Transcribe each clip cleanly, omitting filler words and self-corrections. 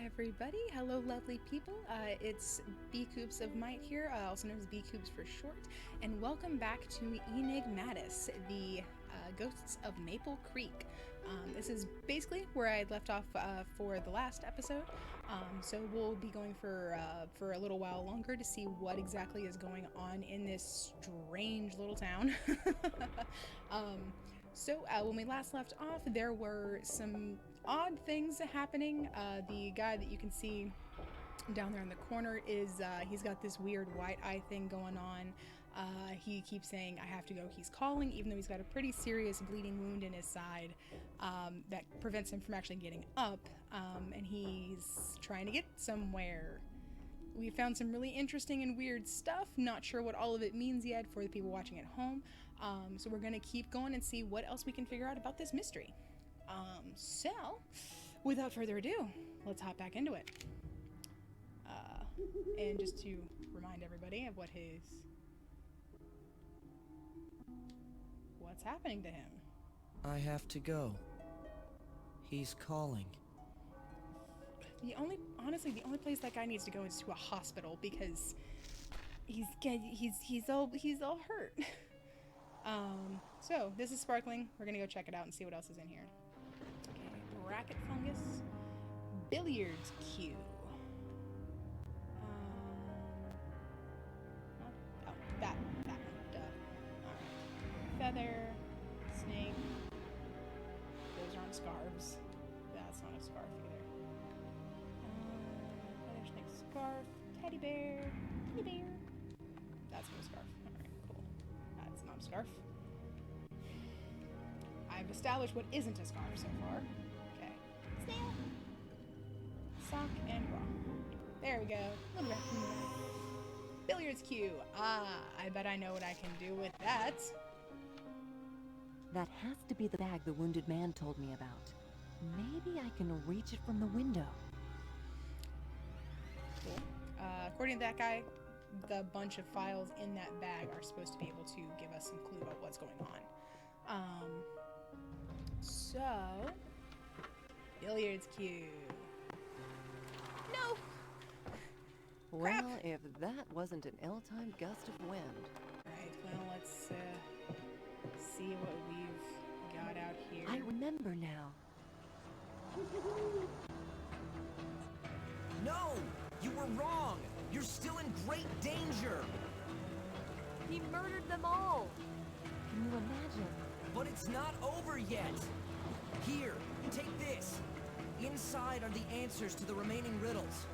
everybody. Hello, lovely people. It's B Coops of Might here, also known as B Coops for short, and welcome back to Enigmatis, the Ghosts of Maple Creek. This is basically where I left off for the last episode, so we'll be going for a little while longer to see what exactly is going on in this strange little town. So when we last left off, there were some odd things happening. The guy that you can see down there in the corner is he's got this weird white eye thing going on. He keeps saying, "I have to go." He's calling, even though he's got a pretty serious bleeding wound in his side that prevents him from actually getting up, and he's trying to get somewhere. We found some really interesting and weird stuff. Not sure what all of it means yet for the people watching at home. So we're going to keep going and see what else we can figure out about this mystery. So, without further ado, let's hop back into it. And just to remind everybody of what's happening to him. I have to go. He's calling. Honestly, the only place that guy needs to go is to a hospital because he's all hurt. So this is sparkling. We're gonna go check it out and see what else is in here. Okay, bracket fungus, billiards cue. That one, duh. Alright. Feather, snake. Those aren't scarves. That's not a scarf either. Feather, snake, scarf, teddy bear. That's not a scarf. Alright, cool. That's not a scarf. I've established what isn't a scarf so far. Okay. Snail. Sock and bra. There we go. Little raccoon. Billiards cue. I bet I know what I can do with that. That has to be the bag the wounded man told me about. Maybe I can reach it from the window. Cool. According to that guy, the bunch of files in that bag are supposed to be able to give us some clue about what's going on. So, billiards cue. No! Crap. Well, if that wasn't an ill-timed gust of wind. Alright, well, let's see what we've got out here. I remember now. No! You were wrong! You're still in great danger! He murdered them all! Can you imagine? But it's not over yet! Here, take this! Inside are the answers to the remaining riddles.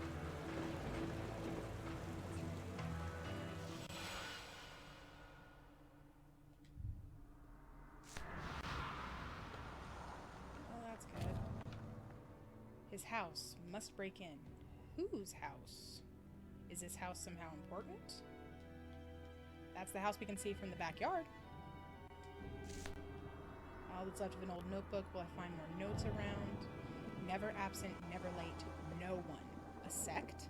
Well, that's good. His house must break in. Whose house? Is this house somehow important? That's the house we can see from the backyard. All that's left of an old notebook. Will I find more notes around? Never absent, never late, no one. A sect?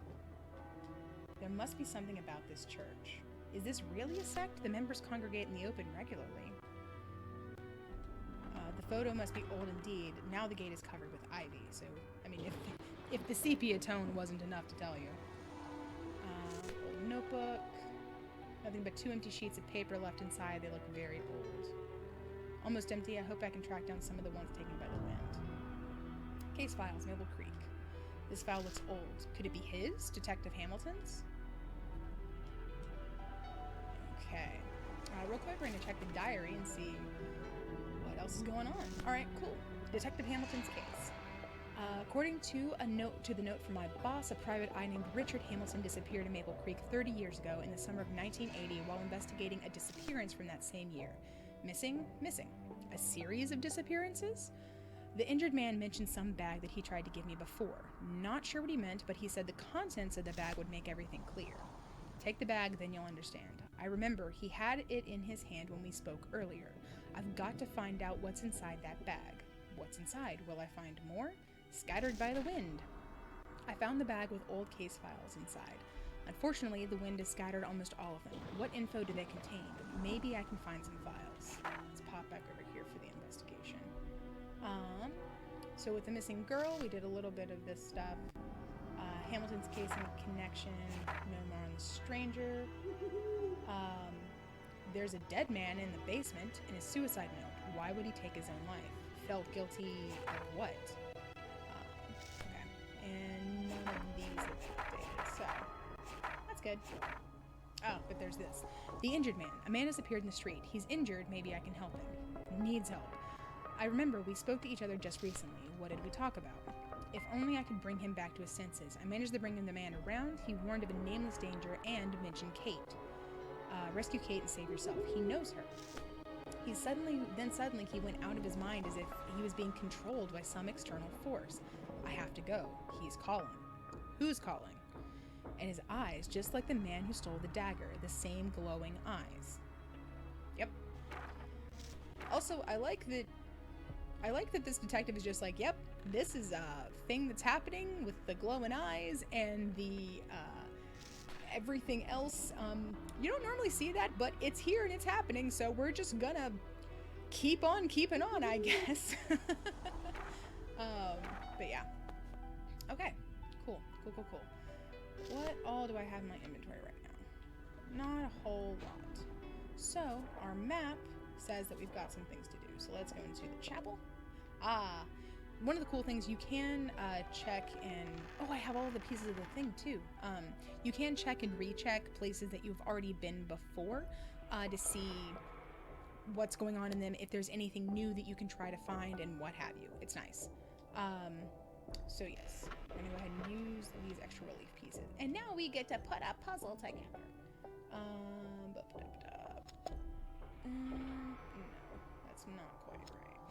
There must be something about this church. Is this really a sect? The members congregate in the open regularly. The photo must be old indeed. Now the gate is covered with ivy, so, I mean, if the sepia tone wasn't enough to tell you. Old notebook. Nothing but 2 empty sheets of paper left inside. They look very old. Almost empty. I hope I can track down some of the ones taken by the wind. Case files, Maple Creek. This file looks old. Could it be his? Detective Hamilton's? Okay. Real quick, we're going to check the diary and see what else is going on. Alright, cool. Detective Hamilton's case. According to the note from my boss, a private eye named Richard Hamilton disappeared in Maple Creek 30 years ago in the summer of 1980 while investigating a disappearance from that same year. Missing. A series of disappearances? The injured man mentioned some bag that he tried to give me before. Not sure what he meant, but he said the contents of the bag would make everything clear. Take the bag, then you'll understand. I remember he had it in his hand when we spoke earlier. I've got to find out what's inside that bag. What's inside? Will I find more? Scattered by the wind. I found the bag with old case files inside. Unfortunately, the wind has scattered almost all of them. What info do they contain? Maybe I can find some files. Let's pop back over here for the investigation. So with the missing girl, we did a little bit of this stuff. Hamilton's case and connection, no more on the stranger. There's a dead man in the basement in his suicide note. Why would he take his own life? Felt guilty of what? Okay. And none of these have been updated, so that's good. Oh, but there's this. The injured man. A man has appeared in the street. He's injured. Maybe I can help him. Needs help. I remember we spoke to each other just recently. What did we talk about? If only I could bring him back to his senses. I managed to bring the man around. He warned of a nameless danger and mentioned Kate. Rescue Kate and save yourself. He knows her. Suddenly he went out of his mind as if he was being controlled by some external force. I have to go. He's calling. Who's calling? And his eyes, just like the man who stole the dagger, the same glowing eyes. Yep. Also, I like that this detective is just like, yep, this is a thing that's happening with the glowing eyes and the everything else. You don't normally see that, but it's here and it's happening, so we're just gonna keep on keeping on, I guess. But yeah. Okay. Cool. What all do I have in my inventory right now? Not a whole lot. So, our map says that we've got some things to do. So let's go into the chapel. One of the cool things you can check and... Oh, I have all the pieces of the thing too. You can check and recheck places that you've already been before to see what's going on in them, if there's anything new that you can try to find and what have you. It's nice. So yes, I'm going to go ahead and use these extra relief pieces. And now we get to put a puzzle together. No, that's not quite right.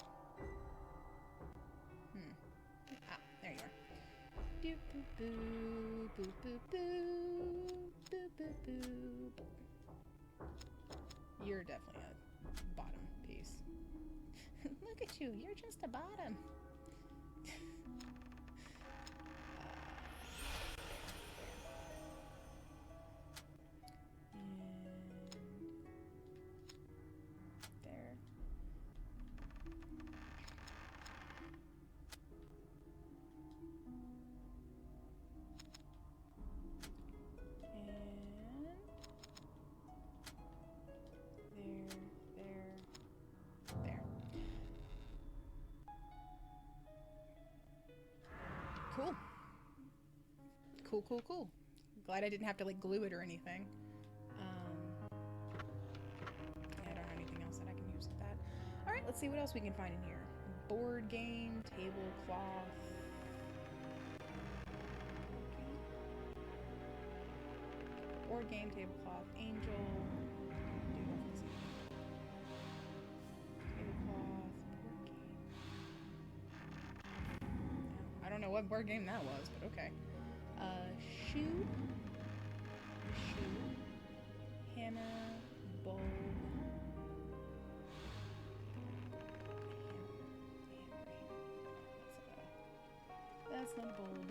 There you are. Doop boop boop boop boop boop boop boop boop. You're definitely a bottom piece. Look at you, you're just a bottom. Cool. Glad I didn't have to like glue it or anything. Yeah, I don't know anything else that I can use with that. Alright, let's see what else we can find in here. Board game, tablecloth. Board game, tablecloth, angel. Tablecloth, board game. I don't know what board game that was, but okay. Shoe, hammer, bulb, that's not a bulb.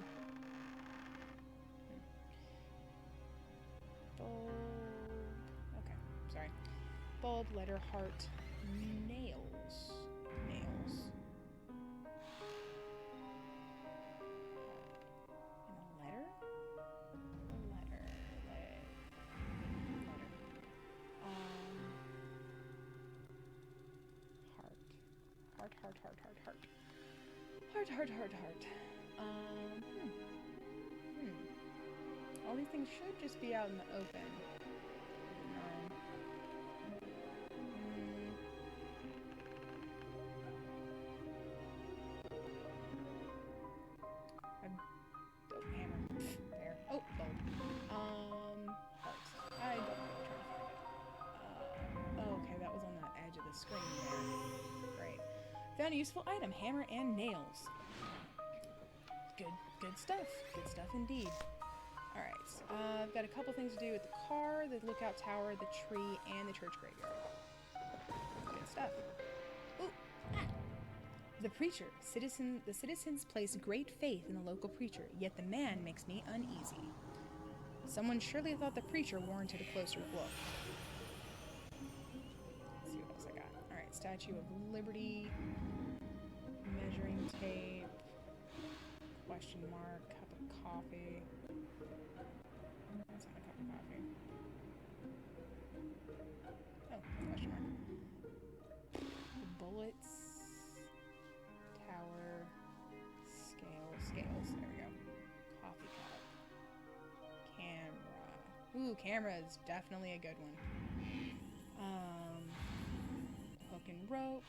Bulb, okay, sorry. Bulb, letter, heart, nails. Heart. All these things should just be out in the open. Hammer. There. Oh, bulb. Hearts. I don't know what I'm trying to find it. Okay, that was on the edge of the screen there. Great. Found a useful item. Hammer and nails. Good stuff. Good stuff indeed. Alright, I've got a couple things to do with the car, the lookout tower, the tree, and the church graveyard. Good stuff. Ooh! Ah. The preacher. The citizens place great faith in the local preacher, yet the man makes me uneasy. Someone surely thought the preacher warranted a closer look. Let's see what else I got. Alright, Statue of Liberty, measuring tape. Question mark. Cup of coffee. That's not a cup of coffee. Oh, question mark. Bullets. Tower. Scales. There we go. Coffee cup. Camera. Ooh, camera is definitely a good one. Hook and rope.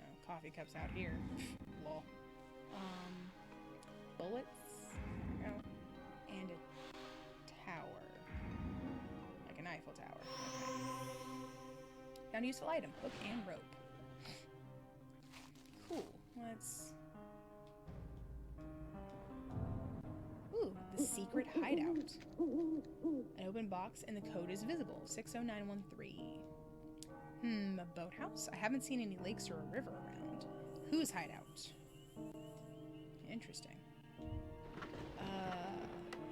Oh, coffee cups out here. Lol. Bullets. There we go. And a tower. Like an Eiffel Tower. Okay. Found a useful item. Hook and rope. Cool. Let's... Ooh, the secret hideout. An open box and the code is visible. 60913. A boathouse? I haven't seen any lakes or a river around. Whose hideout? Interesting.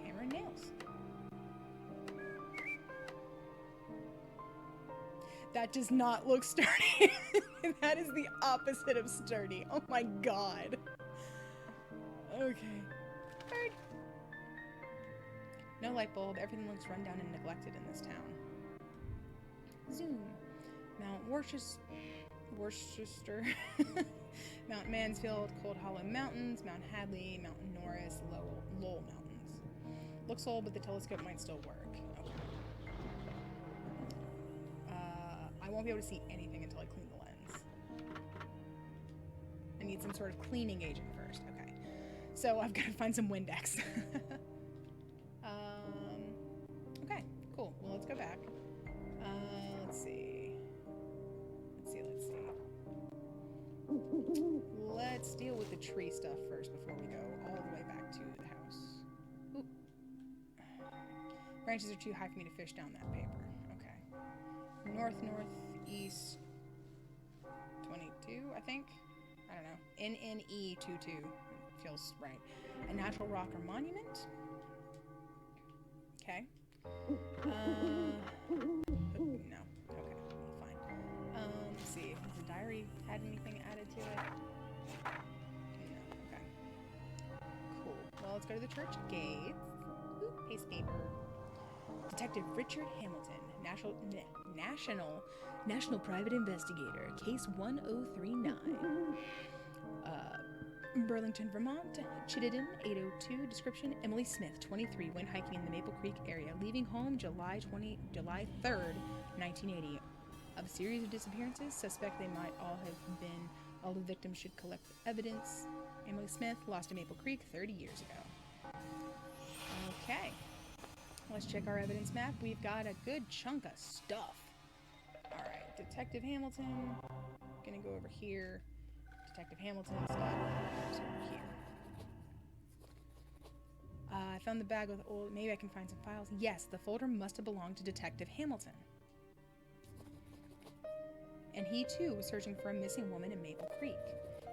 Hammer and nails. That does not look sturdy. That is the opposite of sturdy. Oh my god. Okay. Bird. No light bulb. Everything looks run down and neglected in this town. Zoom. Mount Worcester. Mount Mansfield, Cold Hollow Mountains, Mount Hadley, Mount Norris, Lowell Mountains. Looks old, but the telescope might still work. Okay. I won't be able to see anything until I clean the lens. I need some sort of cleaning agent first. Okay. So I've got to find some Windex. Okay, cool. Well, let's go back. Let's see. Let's deal with the tree stuff first before we go all the way back to the house. Oop. Branches are too high for me to fish down that paper. Okay. Northeast 22, I think. I don't know. NNE 22 feels right. A natural rock or monument. Okay. No. Okay, well, fine. Let's see. Has the diary had anything added to it? No. Okay. Cool. Well, let's go to the church gates. Ooh, paste paper. Detective Richard Hamilton, National Private Investigator, Case 1039. Burlington, Vermont, Chittenden, 802. Description: Emily Smith, 23, went hiking in the Maple Creek area, leaving home July 3rd, 1980. Of a series of disappearances, suspect they might all have been. All the victims should collect evidence. Emily Smith lost in Maple Creek 30 years ago. Okay. Let's check our evidence map. We've got a good chunk of stuff. Alright, Detective Hamilton. Gonna go over here. Detective Hamilton stuff over here. I found the bag with old... Maybe I can find some files. Yes, the folder must have belonged to Detective Hamilton. And he, too, was searching for a missing woman in Maple Creek.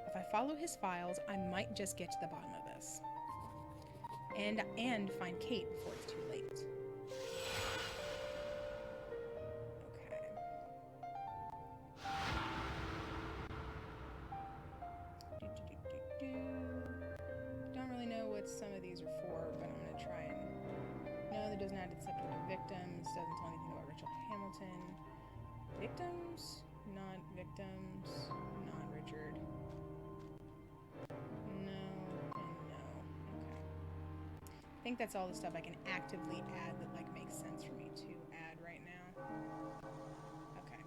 If I follow his files, I might just get to the bottom of this. And find Kate before it's too late. Okay. Don't really know what some of these are for, but I'm going to try and... No, that doesn't add to the subject of victims. Doesn't tell anything about Richard Hamilton. Victims? Not victims. Not Richard. No, and no. Okay. I think that's all the stuff I can actively add that, like, makes sense for me to add right now. Okay.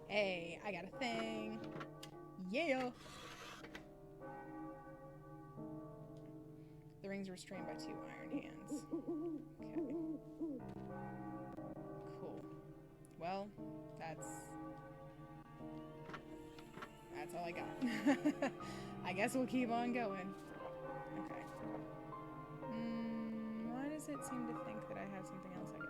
Hey, I got a thing. Yeah! The rings are restrained by 2 iron hands. Okay. Cool. Well, that's all I got. I guess we'll keep on going. Okay. Why does it seem to think that I have something else I can do?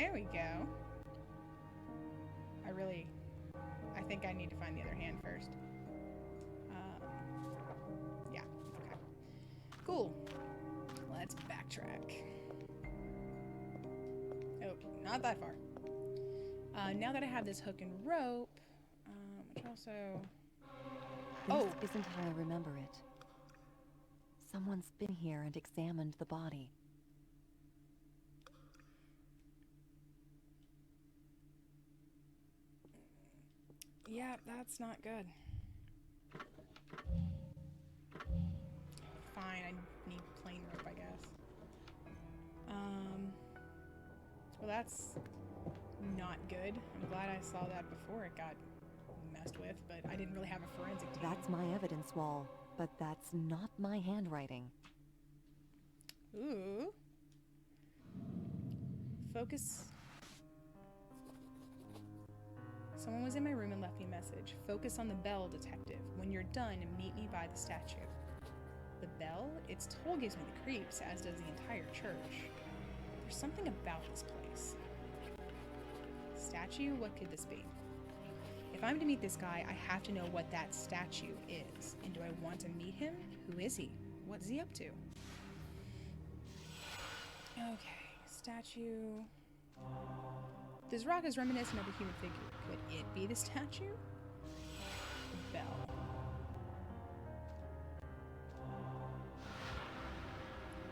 There we go. I think I need to find the other hand first. Yeah, okay. Cool. Let's backtrack. Oh, not that far. Now that I have this hook and rope, which also... This isn't how I remember it. Someone's been here and examined the body. Yeah, that's not good. Fine, I need plain rope, I guess. Well, that's not good. I'm glad I saw that before it got messed with, but I didn't really have a forensic team. That's my evidence wall, but that's not my handwriting. Ooh. Focus. Someone was in my room and left me a message. Focus on the bell, detective. When you're done, meet me by the statue. The bell? Its toll gives me the creeps, as does the entire church. There's something about this place. Statue? What could this be? If I'm to meet this guy, I have to know what that statue is. And do I want to meet him? Who is he? What's he up to? Okay, statue. This rock is reminiscent of a human figure. Could it be the statue? The bell.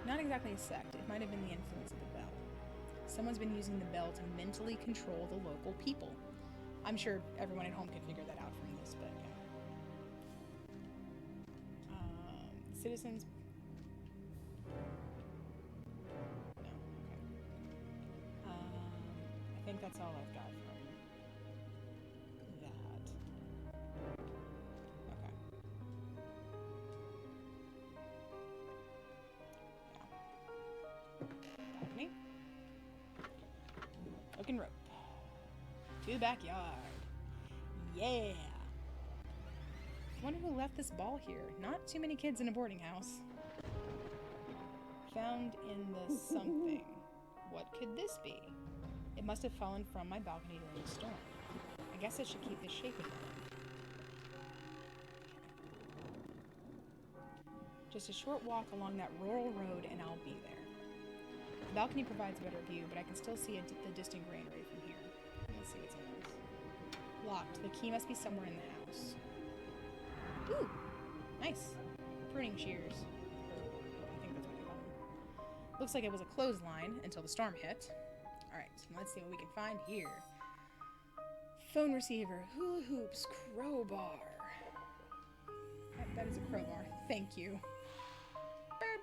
Not exactly a sect. It might have been the influence of the bell. Someone's been using the bell to mentally control the local people. I'm sure everyone at home could figure that out from this, but yeah. Citizens. No. Okay. I think that's all I've got from that. Okay. Yeah. Balcony. Hook and rope. To the backyard. Yeah! Wonder who left this ball here. Not too many kids in a boarding house. Found in the something. What could this be? It must have fallen from my balcony during the storm. I guess I should keep this shape in mind. Just a short walk along that rural road and I'll be there. The balcony provides a better view, but I can still see the distant granary from here. Let's see what's in this. Locked. The key must be somewhere in the house. Ooh! Nice. Pruning shears. I think that's what they call them. Looks like it was a clothesline until the storm hit. Alright, so let's see what we can find here. Phone receiver, hula hoops, crowbar. That is a crowbar. Thank you. Burp.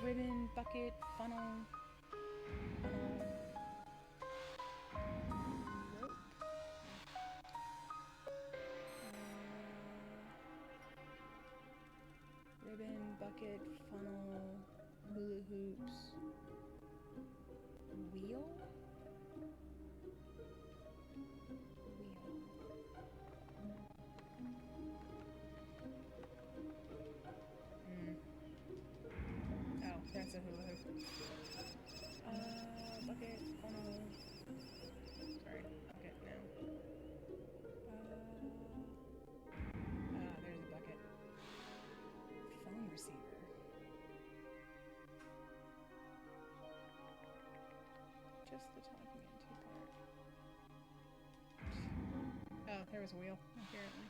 Ribbon, bucket, funnel. Rope. Ribbon, bucket, funnel, hula hoops. Wheel? Oh, that's a hula hoop. Bucket, funnel. Sorry, bucket now. There's a bucket. Phone receiver. Just the talking into part. Oh, there was a wheel, apparently.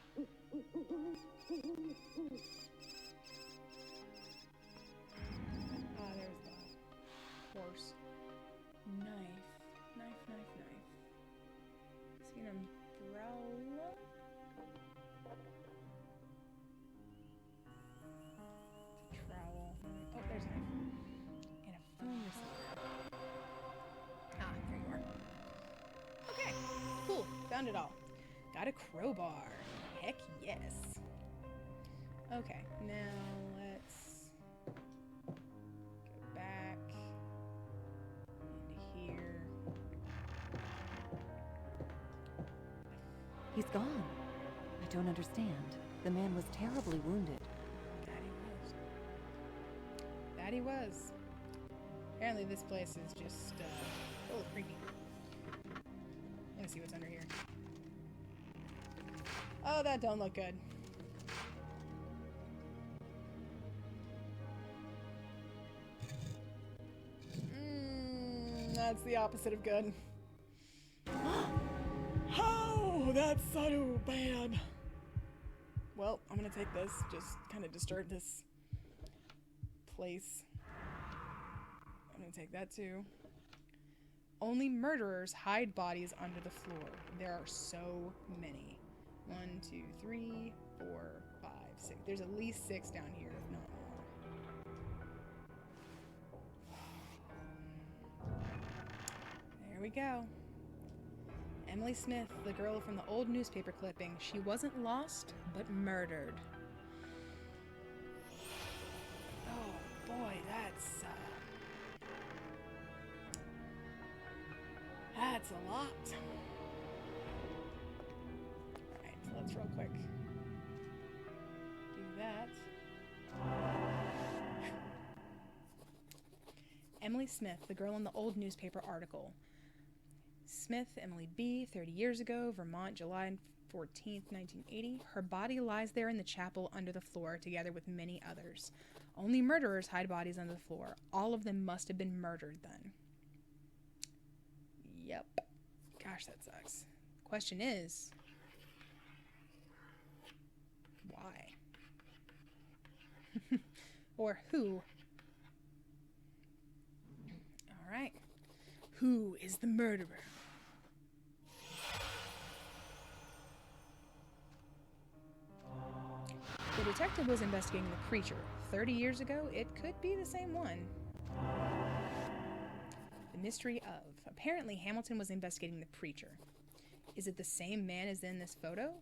There's the horse. Knife. See an umbrella? Trowel. Oh, there's a knife. And a phone receiver. There you are. Okay, cool. Found it all. Got a crowbar. Heck yes. Okay, now let's go back into here. He's gone. I don't understand. The man was terribly wounded. That he was. Apparently this place is just full of creepy. Let's see what's under here. Oh, that don't look good. That's the opposite of good. Oh, that's so bad. Well, I'm gonna take this. Just kind of disturb this place. I'm gonna take that too. Only murderers hide bodies under the floor. There are so many. 1, 2, 3, 4, 5, 6. There's at least 6 down here, if not more. There we go. Emily Smith, the girl from the old newspaper clipping. She wasn't lost, but murdered. Oh boy, that's a lot. Alright, so let's real quick do that. Emily Smith, the girl in the old newspaper article. Smith, Emily B., 30 years ago, Vermont, July 14th, 1980. Her body lies there in the chapel under the floor, together with many others. Only murderers hide bodies under the floor. All of them must have been murdered then. Yep. Gosh, that sucks. Question is, why? Or who? Alright. Who is the murderer? The detective was investigating the preacher. 30 years ago, it could be the same one. The mystery of. Apparently, Hamilton was investigating the preacher. Is it the same man as in this photo?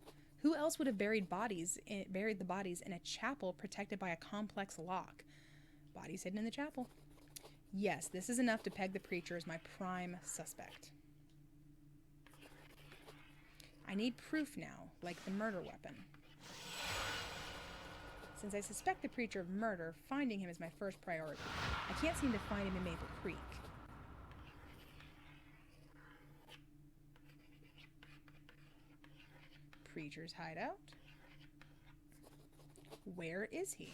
Who else would have buried the bodies in a chapel protected by a complex lock? Bodies hidden in the chapel. Yes, this is enough to peg the preacher as my prime suspect. I need proof now, like the murder weapon. Since I suspect the preacher of murder, finding him is my first priority. I can't seem to find him in Maple Creek. Preacher's hideout? Where is he?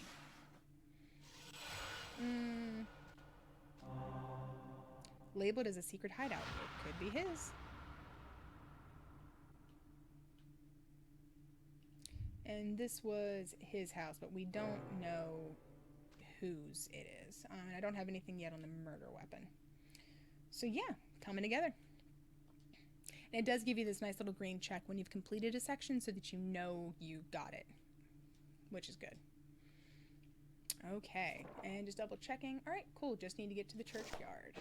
Labeled as a secret hideout. It could be his. And this was his house, but we don't know whose it is. I don't have anything yet on the murder weapon. So yeah, coming together. And it does give you this nice little green check when you've completed a section so that you know you got it, which is good. Okay, and just double checking. All right, cool. Just need to get to the churchyard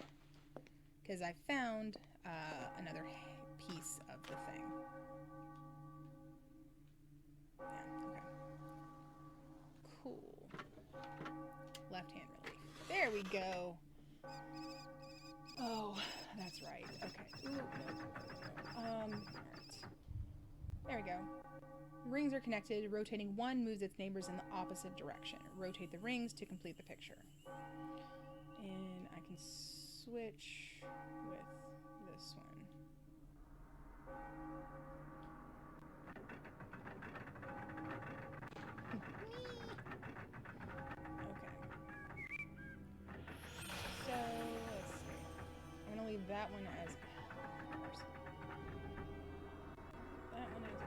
because I found another piece of the thing. Yeah, okay. Cool. Left hand relief. There we go. Oh, that's right. Okay. Ooh, no. Alright. There we go. Rings are connected. Rotating one moves its neighbors in the opposite direction. Rotate the rings to complete the picture. And I can switch with this one. So, let's see. I'm going to leave that one as... That one as it is.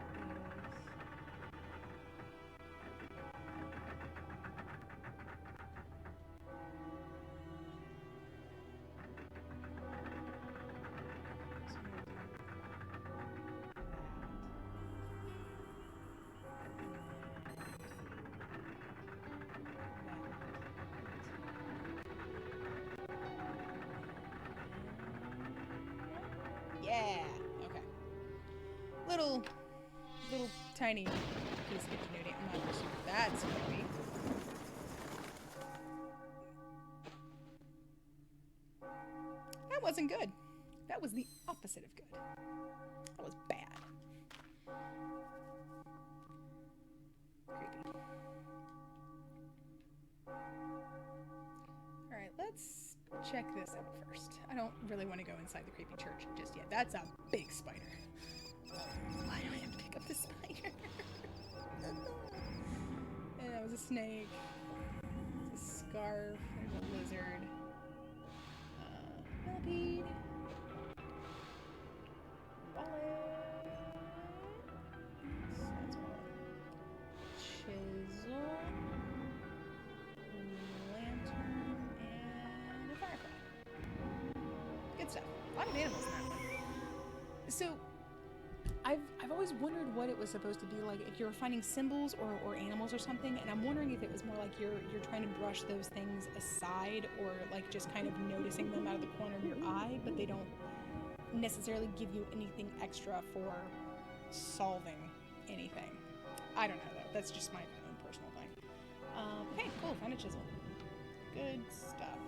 Yeah. Okay. Little tiny piece of ingenuity. I'm not sure if that's gonna be. That wasn't good. That was the opposite of good. That was bad. Creepy. Alright, let's check this out first. I don't really want to go inside the creepy church just yet. That's a big spider. Why do I have to pick up the spider? And that was a snake. It's a scarf. There's a lizard. Millipede. Wallet. That's all. Chisel. Lantern. And a firefly. Good stuff. A lot of animals in that one. So, I've always wondered what it was supposed to be like, if you were finding symbols or animals or something, and I'm wondering if it was more like you're trying to brush those things aside, or like just kind of noticing them out of the corner of your eye, but they don't necessarily give you anything extra for solving anything. I don't know though. That's just my own personal thing. Okay, cool. Found a chisel. Good stuff.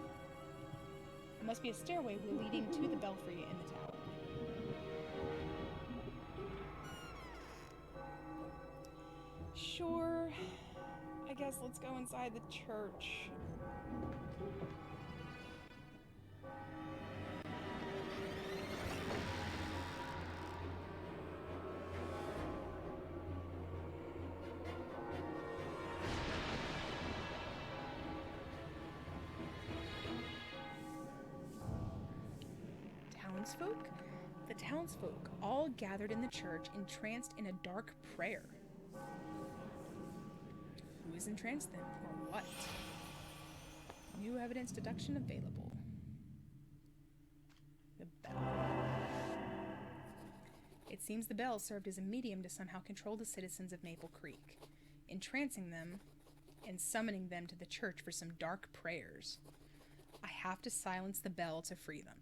There must be a stairway leading to the belfry in the tower. Sure. I guess let's go inside the church. Townsfolk? The townsfolk all gathered in the church, entranced in a dark prayer. Who is entranced then, or what? New evidence deduction available. The bell. It seems the bell served as a medium to somehow control the citizens of Maple Creek, entrancing them and summoning them to the church for some dark prayers. I have to silence the bell to free them.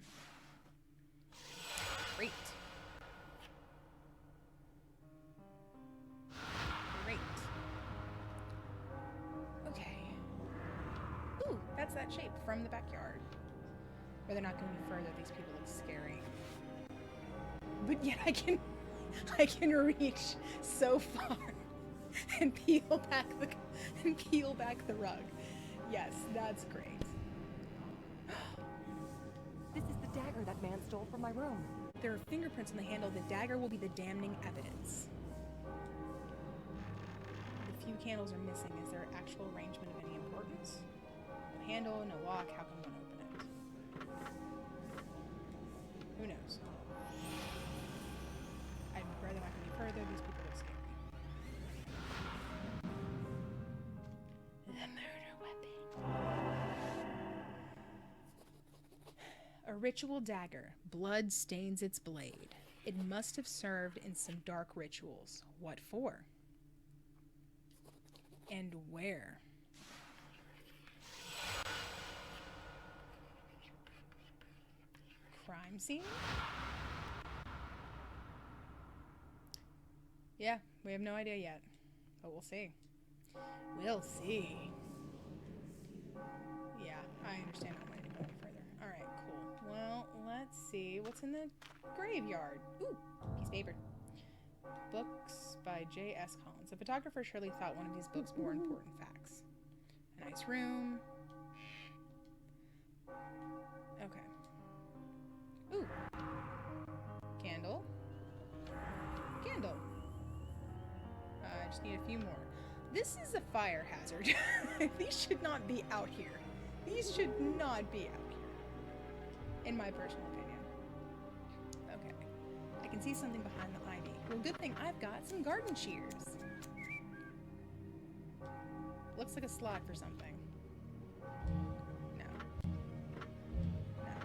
Great. That's that shape from the backyard. Where they're not going any further, these people look scary. But yet I can reach so far and peel back the rug. Yes, that's great. This is the dagger that man stole from my room. There are fingerprints on the handle. The dagger will be the damning evidence. The few candles are missing. Is there actual arrangement of any importance? Handle, no lock, how can one open it? Who knows? I'd rather not go any further, these people look scary. The murder weapon. A ritual dagger. Blood stains its blade. It must have served in some dark rituals. What for? And where? Crime scene? Yeah, we have no idea yet, but we'll see. We'll see. Yeah, I understand not wanting to go any further. Alright, cool. Well, let's see. What's in the graveyard? Ooh, piece of paper. Books by J.S. Collins. The photographer surely thought one of these books bore important facts. A nice room. Okay. Ooh. Candle. Candle. I just need a few more. This is a fire hazard. These should not be out here. These should not be out here. In my personal opinion. Okay. I can see something behind the ivy. Well, good thing I've got some garden shears. Looks like a slot for something. No. Okay.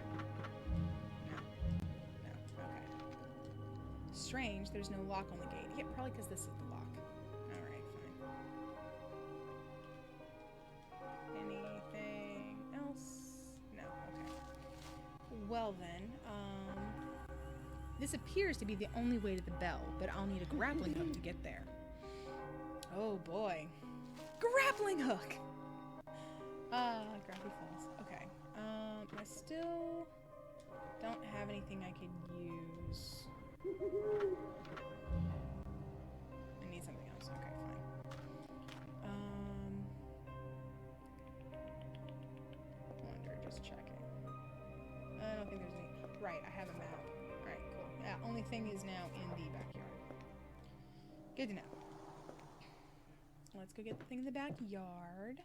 Strange, there's no lock on the gate. Yeah, probably because this is the lock. Alright, fine. Anything else? No, okay. Well then, this appears to be the only way to the bell, but I'll need a grappling hook to get there. Oh boy. Grappling hook! Gravity Falls. Okay. I still don't have anything I could use. I need something else. Okay, fine. Wonder, just checking. thing is now in the backyard. Good to know. Let's go get the thing in the backyard.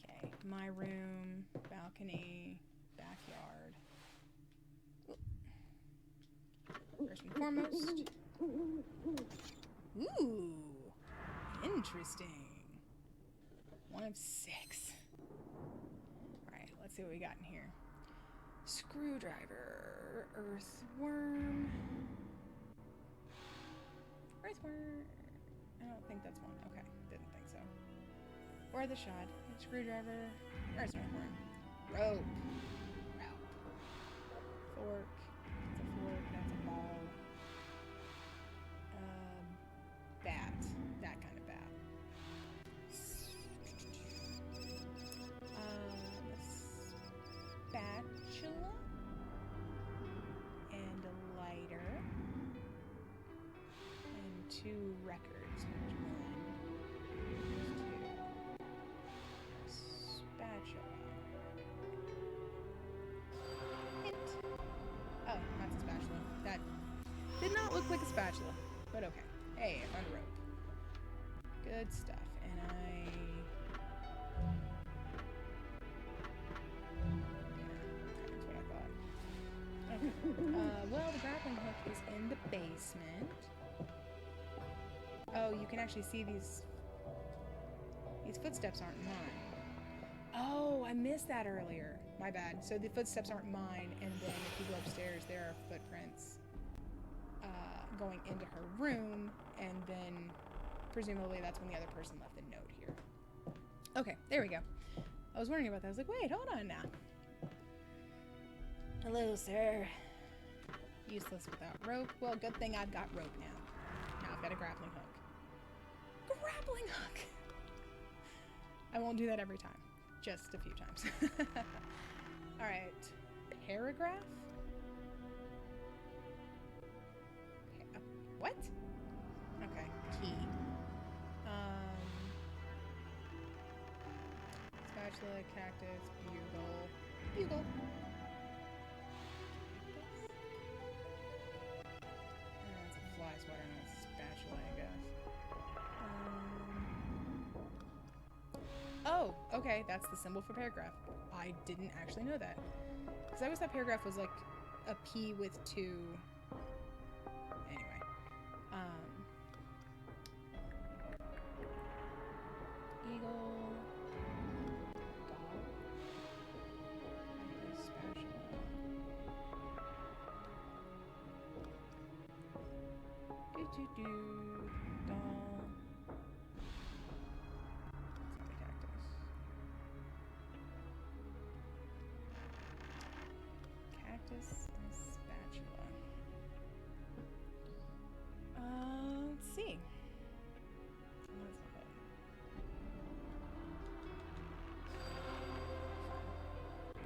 Okay, my room, balcony, backyard. First and foremost. Ooh, interesting. 1 of 6. Alright, let's see what we got in here. Screwdriver, earthworm. Earthworm. I don't think that's one. Okay, didn't think so. Or the shot. Screwdriver. There's an earthworm. Rope. Fork. That's a fork. That's a ball. Bat. That kind of bat. Spatula. And a lighter. And 2 records. There's 1. There's 2. Spatula. Hint. Oh, that's a spatula. That did not look like a spatula, but okay. Hey, I found a rope. Good stuff. And that's what I thought. Okay. Well, the grappling hook is in the basement. Oh, you can actually see these footsteps aren't mine. Oh, I missed that earlier. My bad. So the footsteps aren't mine, and then if you go upstairs, there are footprints going into her room, and then presumably that's when the other person left the note here. Okay, there we go. I was wondering about that. I was like, wait, hold on now. Hello, sir. Useless without rope. Well, good thing I've got rope now. Now I've got a grappling hook. Grappling hook! I won't do that every time. Just a few times. Alright. Paragraph? What? Okay. Key. Spatula, cactus, bugle. Bugle. It's a fly sweater, not a spatula, I guess. Oh, okay. That's the symbol for paragraph. I didn't actually know that. Because I always thought paragraph was like a P with 2... Anyway. Eagle. Dog. Spatula. Do. Doll. Cactus and spatula. Let's see.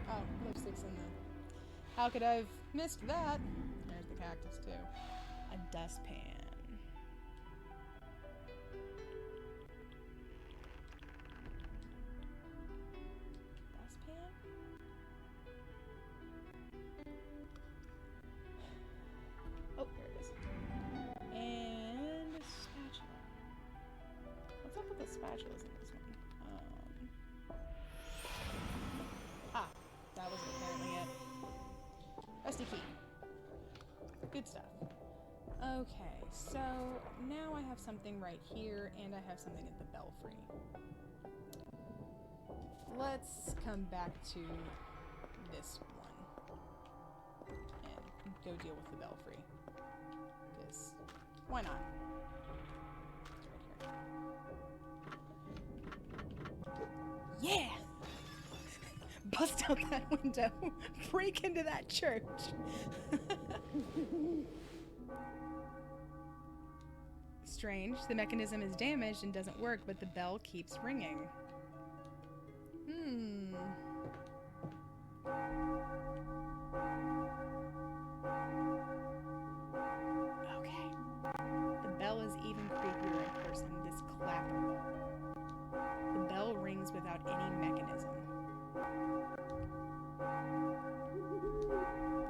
Oh, lipstick's in the... How could I have missed that? There's the cactus too. A dustpan. Oh, there it is. And a spatula. What's up with the spatulas in this one? That wasn't apparently it. Rusty key. Good stuff. Okay, so now I have something right here, and I have something at the belfry. Let's come back to this one and go deal with the belfry. Because why not? It's right here. Yeah! Bust out that window. Break into that church. Strange. The mechanism is damaged and doesn't work, but the bell keeps ringing. Okay. The bell is even creepier in person. This clapper. The bell rings without any mechanism.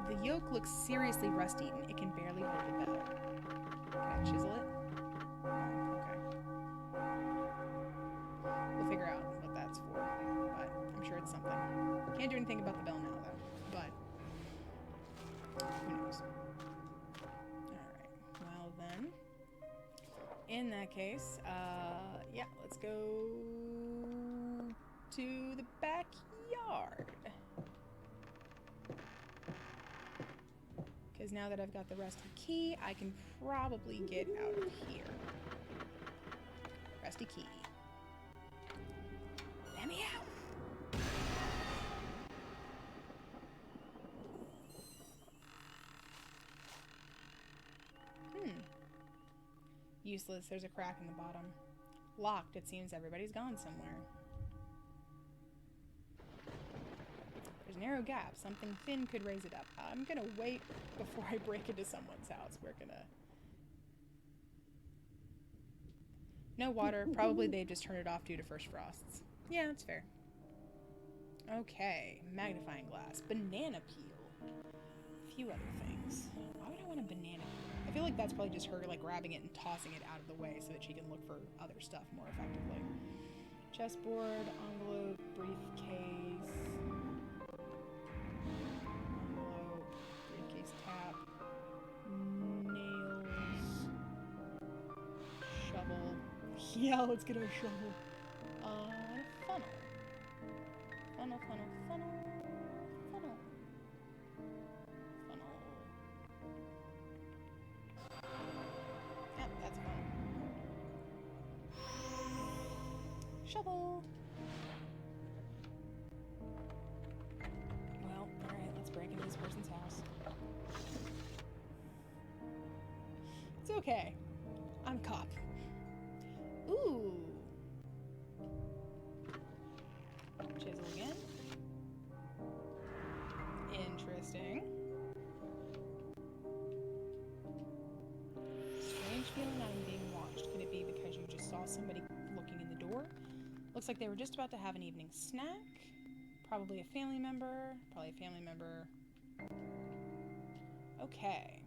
The yoke looks seriously rust-eaten. It can barely hold the bell. Can I chisel it? Oh, okay. We'll figure out what that's for, but I'm sure it's something. Can't do anything about the bell now, though, but who knows? Alright, well then, in that case, yeah, let's go to the backyard. Because now that I've got the rusty key, I can probably get out of here. Rusty key. Let me out! Useless. There's a crack in the bottom. Locked. It seems everybody's gone somewhere. There's a narrow gap. Something thin could raise it up. I'm gonna wait before I break into someone's house. We're gonna... No water. Probably they just turned it off due to first frosts. Yeah, that's fair. Okay. Magnifying glass. Banana peel. A few other things. Why would I want a banana peel? I feel like that's probably just her like grabbing it and tossing it out of the way so that she can look for other stuff more effectively. Chessboard, envelope, briefcase. Envelope, briefcase tap. Nails. Shovel. Yeah, let's get our shovel. And a funnel. Funnel, funnel, funnel. Funnel. Funnel. Yep, that's fun. Shovel. Well, alright, let's break into this person's house. It's okay. I'm a cop. Ooh. Chisel again. Interesting. Strange feeling I'm being watched. Could it be because you just saw somebody looking in the door? Looks like they were just about to have an evening snack. Probably a family member. Probably a family member. Okay.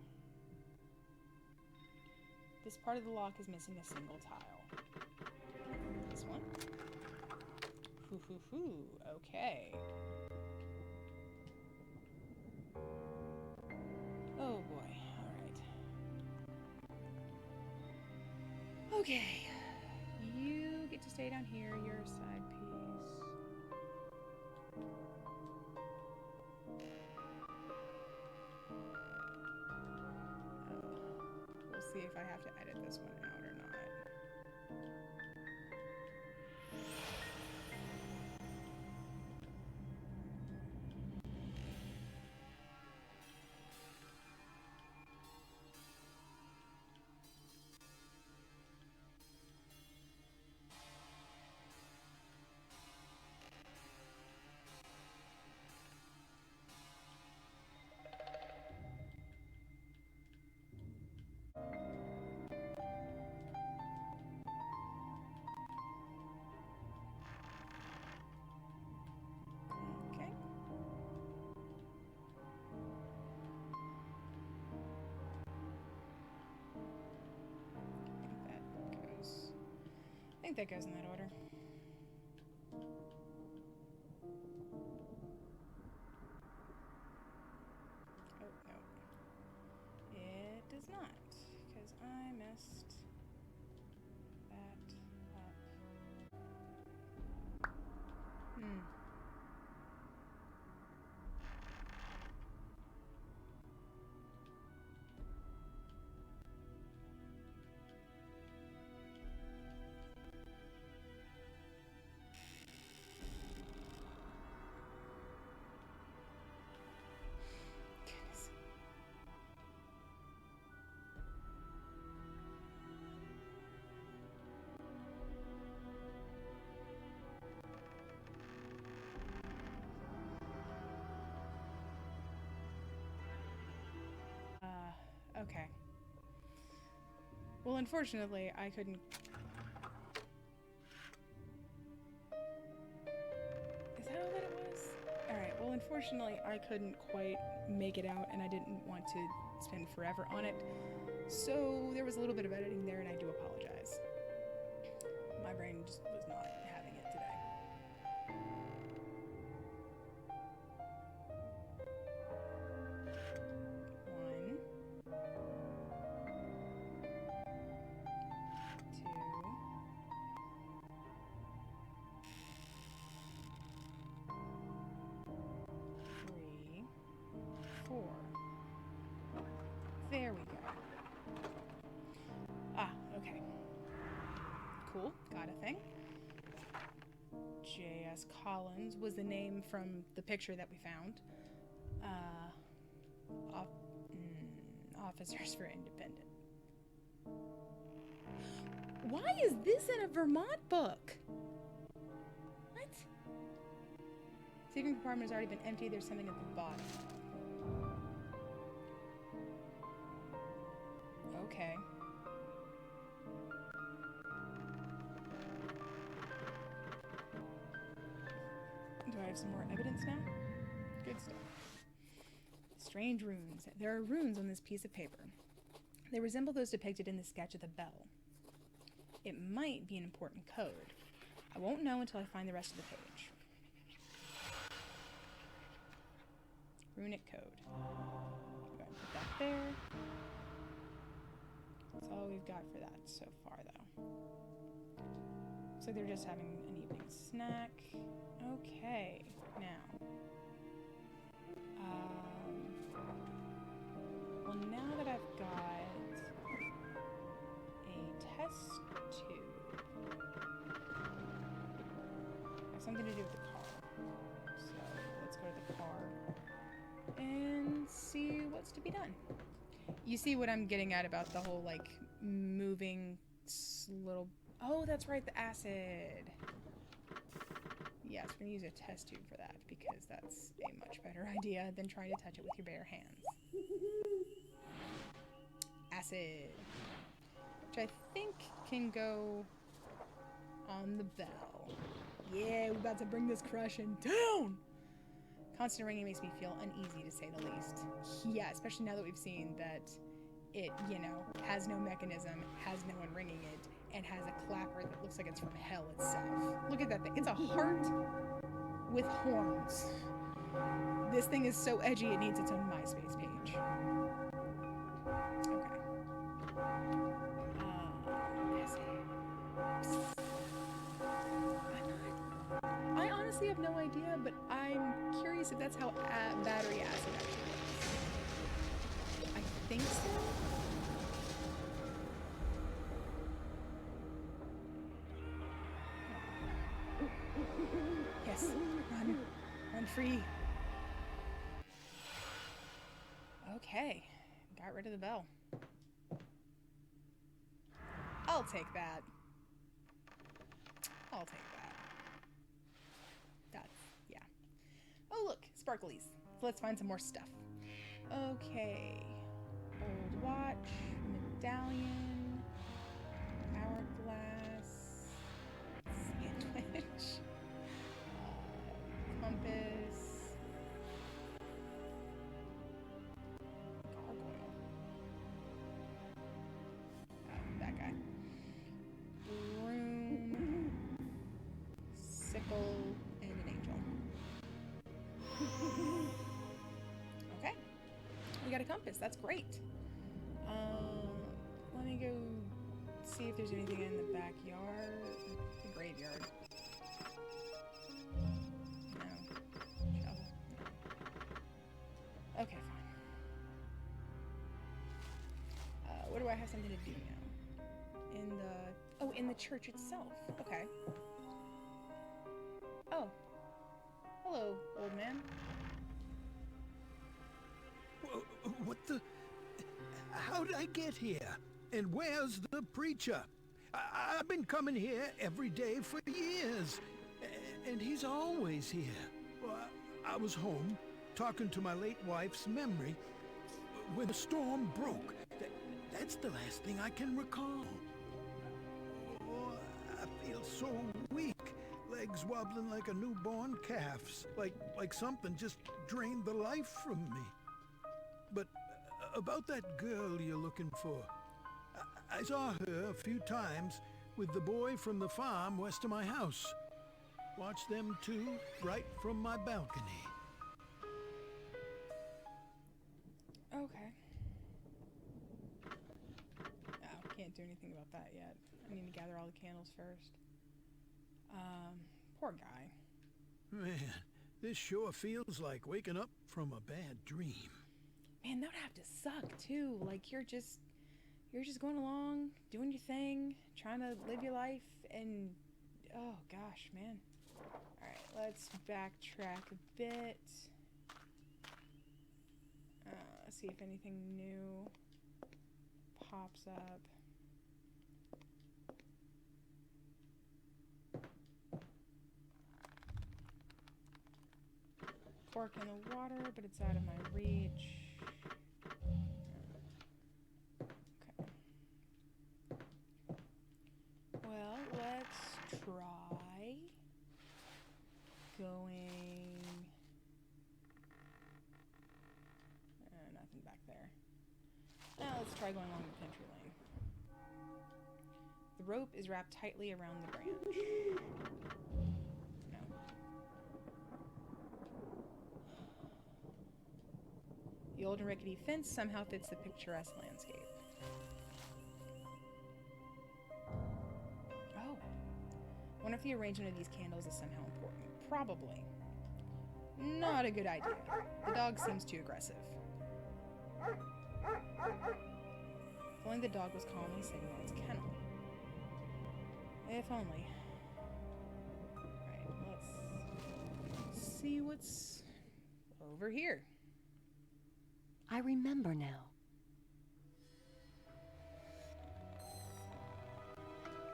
This part of the lock is missing a single tile. This one. Hoo hoo hoo. Okay. Oh boy. Alright. Okay. You get to stay down here. You're a side piece. We'll see if I have to edit this one out or not. Okay. I think that goes in that order. Oh, no. It does not, because I messed that up. Goodness. Okay. Well, unfortunately, I couldn't... Is that all that it was? Alright, well, unfortunately... unfortunately, I couldn't quite make it out, and I didn't want to spend forever on it. So there was a little bit of editing there, and I do apologize. My brain just was not having it today. One, two, 3, 4. There we go. Ah, okay. Cool, got a thing. J.S. Collins was the name from the picture that we found. Officers for Independent. Why is this in a Vermont book? What? Sleeping compartment has already been emptied. There's something at the bottom. Okay. Do I have some more evidence now? Good stuff. Strange runes. There are runes on this piece of paper. They resemble those depicted in the sketch of the bell. It might be an important code. I won't know until I find the rest of the page. Runic code. Go ahead and put that there. That's all we've got for that so far, though. Looks like they're just having an evening snack. Okay, now. Well, now that I've got a test tube, I have something to do with the car. So let's go to the car and see what's to be done. You see what I'm getting at about the whole, like, moving little... Oh, that's right, the acid. Yes, we're going to use a test tube for that, because that's a much better idea than trying to touch it with your bare hands. Acid. Which I think can go on the bell. Yeah, we're about to bring this crushing down! Constant ringing makes me feel uneasy, to say the least. Yeah, especially now that we've seen that it, you know, has no mechanism, has no one ringing it, and has a clapper that looks like it's from hell itself. Look at that thing. It's a heart with horns. This thing is so edgy it needs its own MySpace page. Okay. I honestly have no idea, but I'm curious if that's how battery acid actually works. I think so. Yes, run free. Okay, got rid of the bell. I'll take that. I'll take that. That's, yeah. Oh, look, sparklies. So let's find some more stuff. Okay. Old watch, medallion, hourglass, sandwich, compass, gargoyle. That guy. Broom, sickle, and an angel. Okay. We got a compass. That's great. Let me go see if there's anything in the backyard. The graveyard. No. Shovel. Okay, fine. Where do I have something to do now? In the... Oh, in the church itself. Okay. Oh. Hello, old man. What the... How'd I get here? And where's the preacher? I've been coming here every day for years. And he's always here. Well, I was home, talking to my late wife's memory, when the storm broke. That's the last thing I can recall. Oh, I feel so weak, legs wobbling like a newborn calf's, like something just drained the life from me. But about that girl you're looking for, I saw her a few times with the boy from the farm west of my house. Watched them two right from my balcony. Okay. Oh, can't do anything about that yet. I need to gather all the candles first. Poor guy. Man, this sure feels like waking up from a bad dream. Man, that would have to suck too. Like you're just going along, doing your thing, trying to live your life, and oh gosh, man. All right, let's backtrack a bit. See if anything new pops up. Fork in the water, but it's out of my reach. Okay. Well, let's try going. Nothing back there. Now let's try going along the country lane. The rope is wrapped tightly around the branch. No. The old and rickety fence somehow fits the picturesque landscape. Oh. I wonder if the arrangement of these candles is somehow important. Probably. Not a good idea. The dog seems too aggressive. If only the dog was calmly sitting in its kennel. If only. Alright, let's see what's over here. I remember now.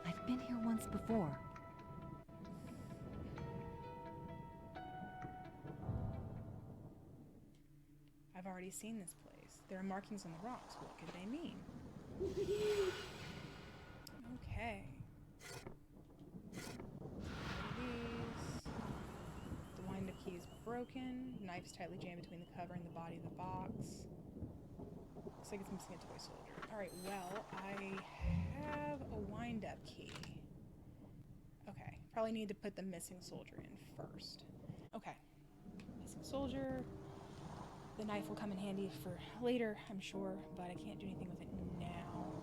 I've been here once before. I've already seen this place. There are markings on the rocks. What could they mean? Okay. These. The wind-up key is broken. Knife's tightly jammed between the cover and the body of the box. Looks like it's missing a toy soldier. Alright, well, I have a wind-up key. Okay. Probably need to put the missing soldier in first. Okay. Missing soldier. The knife will come in handy for later, I'm sure, but I can't do anything with it now.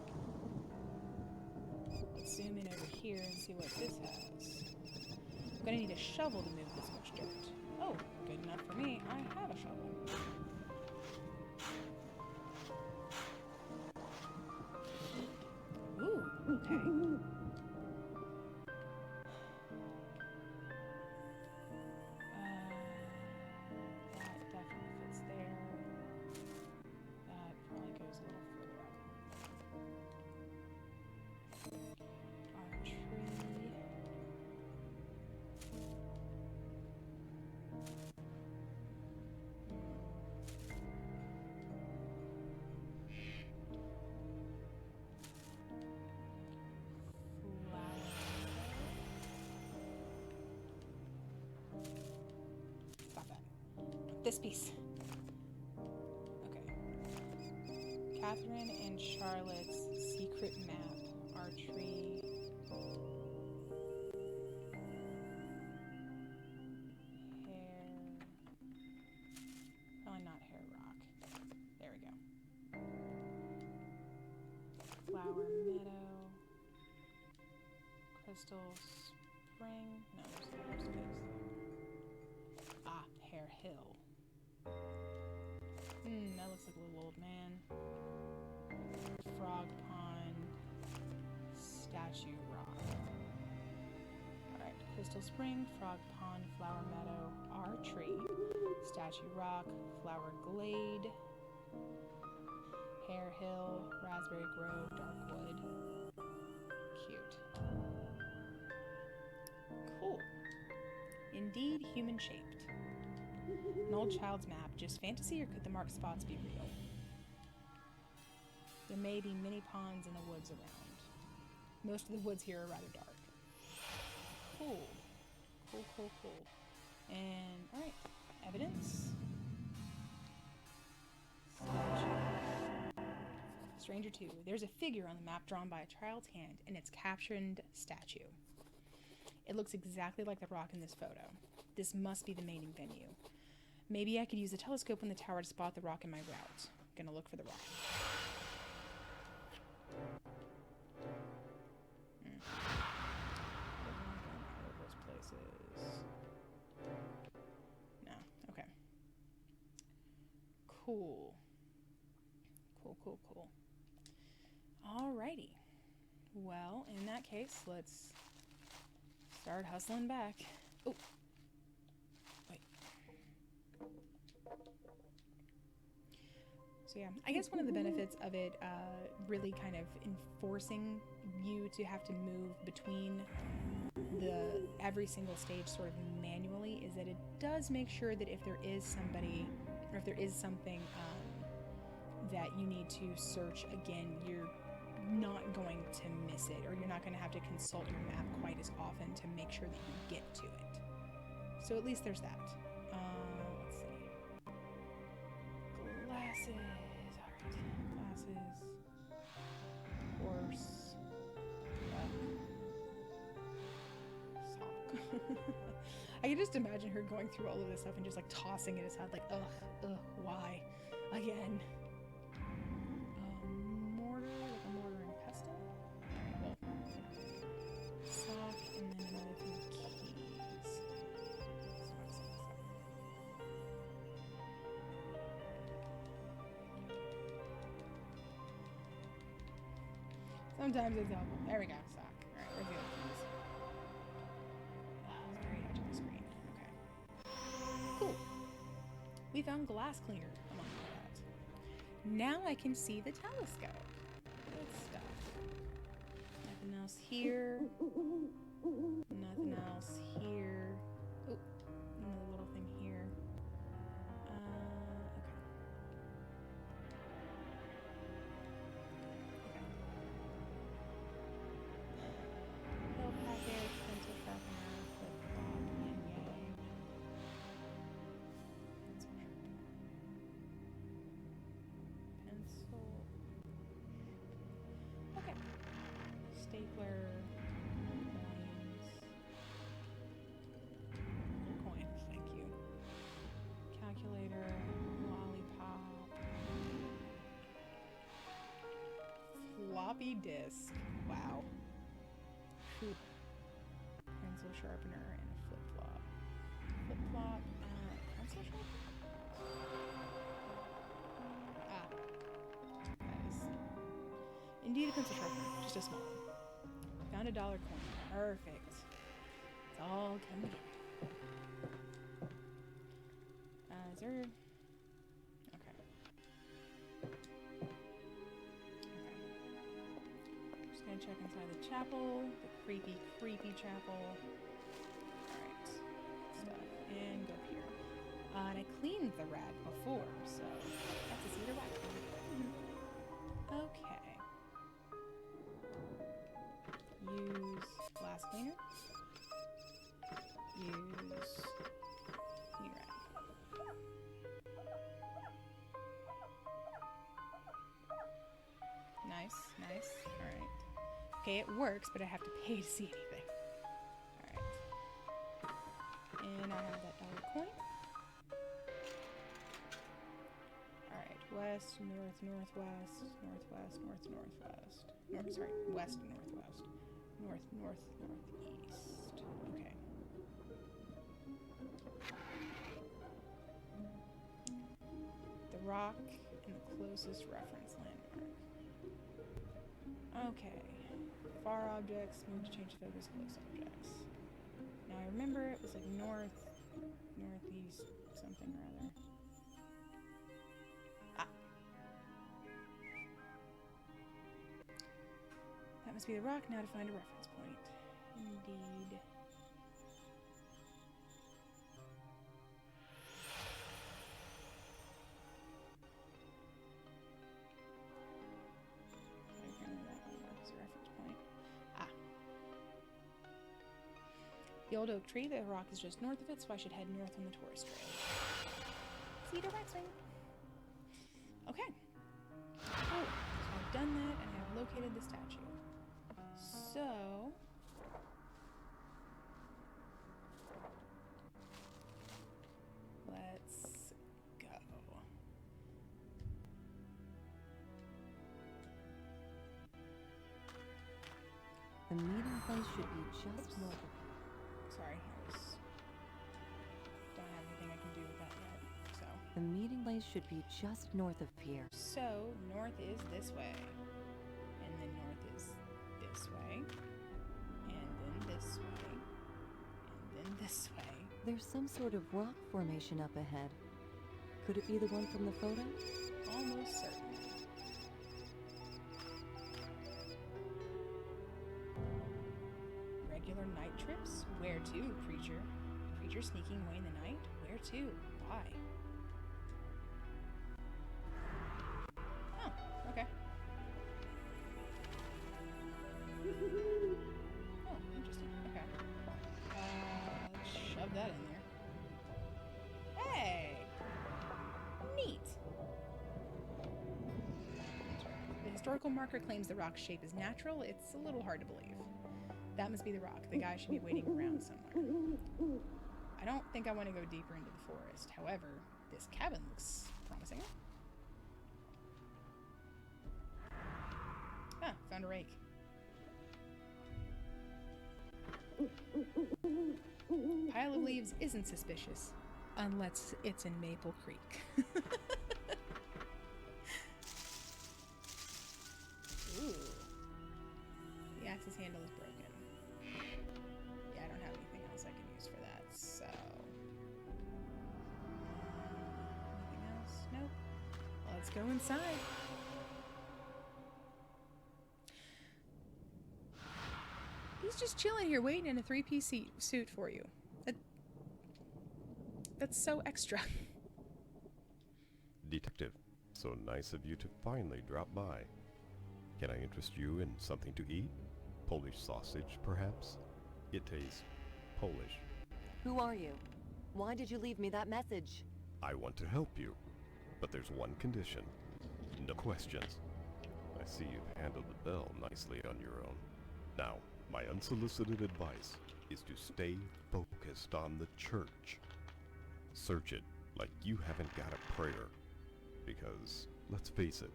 Let's zoom in over here and see what this has. I'm gonna need a shovel to move this much dirt. Oh, good enough for me. I have a shovel. Ooh, okay. This piece. Okay. Catherine and Charlotte's secret map. Archery. Hair. Probably not hair rock. There we go. Flower meadow. Crystal spring. No, there's no space there. Ah, Hare Hill. That looks like a little old man. Frog pond. Statue rock. Alright, Crystal Spring, Frog Pond, Flower Meadow, Archery, Statue Rock, Flower Glade, Hare Hill, Raspberry Grove, Darkwood. Cute. Cool. Indeed human-shaped. An old child's map, just fantasy, or could the marked spots be real? There may be many ponds in the woods around. Most of the woods here are rather dark. Cool. Cool, cool, cool. And, alright. Evidence. Stranger 2. There's a figure on the map drawn by a child's hand, and it's captioned statue. It looks exactly like the rock in this photo. This must be the mating venue. Maybe I could use the telescope in the tower to spot the rock in my route. Gonna look for the rock. Those places. No. Okay. Cool. Cool, cool, cool. Alrighty. Well, in that case, let's start hustling back. Oh. Wait. So yeah, I guess one of the benefits of it really kind of enforcing you to have to move between every single stage sort of manually is that it does make sure that if there is somebody or if there is something that you need to search again, you're not going to miss it, or you're not going to have to consult your map quite as often to make sure that you get to it. So at least there's that. Let's see. Glasses. Alright. Glasses. Horse. Sock. I can just imagine her going through all of this stuff and just like tossing it aside like, ugh, why? Again. Mortar, like a mortar and pestle. Well, sock, and then another thing of keys. Sometimes it's helpful. There we go, sock. Alright, where's the other keys? Oh, it's very edge of the screen. Okay. Cool. We found glass cleaner among all that. Now I can see the telescope. Good stuff. Nothing else here. Nothing else here. Oh, another little thing here. Okay. Pill packet, pencil sharpener, flip flop, yin yang. Pencil sharpener. Pencil. Okay. Stapler. Coins. Thank you. Calculator. Lollipop. Floppy disk. Wow. Whew. Pencil sharpener and a flip flop. Flip flop. Pencil sharpener? Ah. Nice. Indeed a pencil sharpener. Just a small one. Found a dollar coin. Perfect. It's all coming together. Is there... Okay. Just gonna check inside the chapel. The creepy, creepy chapel. Alright. Stuff. And go here. And I cleaned the rag before, so that's a cedar wax. Okay. Use glass cleaner. Use clean rag. Nice, nice. Alright. Okay, it works, but I have to pay to see anything. Alright. And I have that dollar coin. Alright, west, north, northwest, northwest, north, northwest. Sorry, west, northwest. North, north, northeast. Okay. The rock and the closest reference landmark. Okay. Far objects, move to change focus, close objects. Now I remember it was like north, northeast, something or other. Ah. That must be the rock. Now to find a reference point. Indeed. Apparently that one marks a reference point. Ah. The old oak tree, the rock is just north of it, so I should head north on the tourist trail. See the waxwing. Okay. Cool. So I've done that, and I've located the statue. So... let's go. The meeting place should be just north of... Sorry, don't have anything I can do with that yet. So. The meeting place should be just north of Pier. So north is this way, and then north is this way, and then this way, and then this way. There's some sort of rock formation up ahead. Could it be the one from the photo? Almost certainly. Regular night trips? Where to, preacher? Preacher sneaking away in the night? Where to? Why? Oh, okay. Oh, interesting. Okay. Let's shove that in there. Hey! Neat! The historical marker claims the rock's shape is natural. It's a little hard to believe. That must be the rock. The guy should be waiting around somewhere. I don't think I want to go deeper into the forest. However, this cabin looks promising. Ah, found a rake. Pile of leaves isn't suspicious, unless it's in Maple Creek. Ooh. The axe's handle is broken. Yeah, I don't have anything else I can use for that, so... anything else? Nope. Let's go inside. He's just chilling here waiting in a three-piece suit for you. That's so extra. Detective, so nice of you to finally drop by. Can I interest you in something to eat? Polish sausage, perhaps? It tastes Polish. Who are you? Why did you leave me that message? I want to help you, but there's one condition. No questions. I see you've handled the bell nicely on your own. Now, my unsolicited advice is to stay focused on the church. Search it like you haven't got a prayer. Because, let's face it,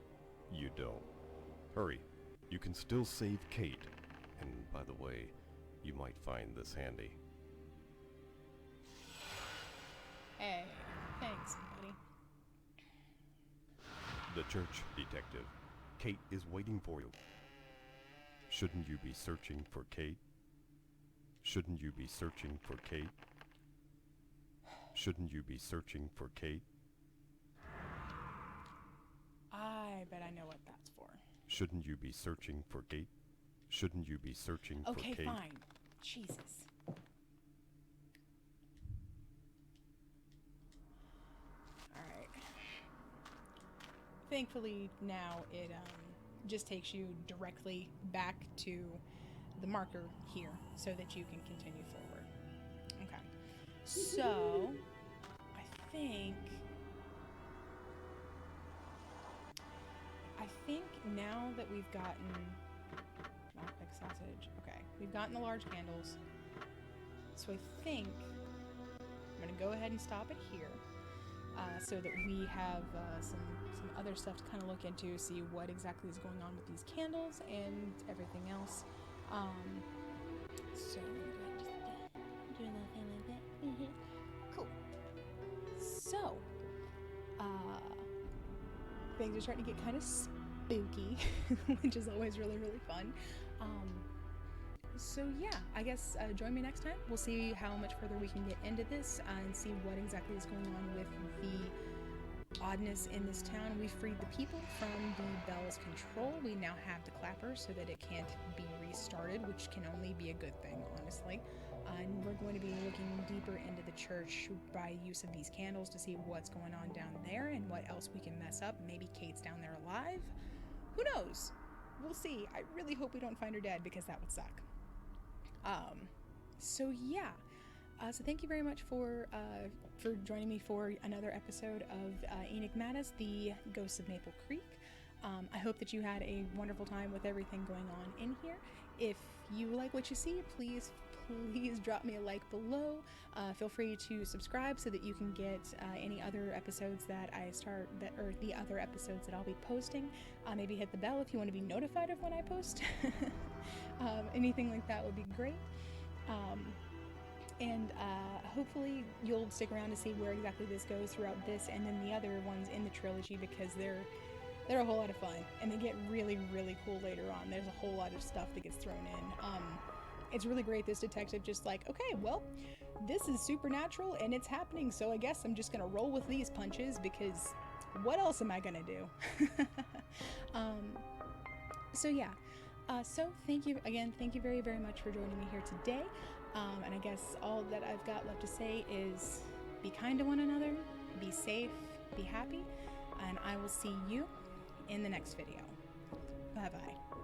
you don't. Hurry, you can still save Kate. And by the way, you might find this handy. Hey, thanks, buddy. The church, detective. Kate is waiting for you. Shouldn't you be searching for Kate? Shouldn't you be searching for Kate? Shouldn't you be searching for Kate? I bet I know what that's for. Shouldn't you be searching for Kate? Shouldn't you be searching for Kate? Okay, fine. Jesus. Alright. Thankfully, now it just takes you directly back to the marker here so that you can continue forward. Okay. So, I think now that we've gotten lockpick sausage, okay, we've gotten the large candles. So I think I'm gonna go ahead and stop it here, so that we have some other stuff to kind of look into, see what exactly is going on with these candles and everything else. So I'm gonna go ahead and just do a little thing like that. Cool. So, things are starting to get kind of spooky, which is always really, really fun. So yeah, I guess join me next time. We'll see how much further we can get into this and see what exactly is going on with the oddness in this town. We freed the people from the bell's control. We now have the clapper so that it can't be restarted, which can only be a good thing, honestly. And we're going to be looking deeper into the church by use of these candles to see what's going on down there and what else we can mess up. Maybe Kate's down there alive. Who knows? We'll see. I really hope we don't find her dead because that would suck. So yeah, So thank you very much for joining me for another episode of Enigmatis, the Ghosts of Maple Creek. I hope that you had a wonderful time with everything going on in here. If you like what you see, please drop me a like below. Feel free to subscribe so that you can get any other episodes that I start, or the other episodes that I'll be posting. Maybe hit the bell if you want to be notified of when I post. Anything like that would be great. And hopefully you'll stick around to see where exactly this goes throughout this and then the other ones in the trilogy, because they're a whole lot of fun and they get really, really cool later on. There's a whole lot of stuff that gets thrown in. It's really great. This detective just like, okay, well, this is supernatural and it's happening, so I guess I'm just gonna roll with these punches, because what else am I gonna do? So yeah. So thank you again. Thank you very, very much for joining me here today. And I guess all that I've got left to say is be kind to one another, be safe, be happy, and I will see you in the next video. Bye-bye.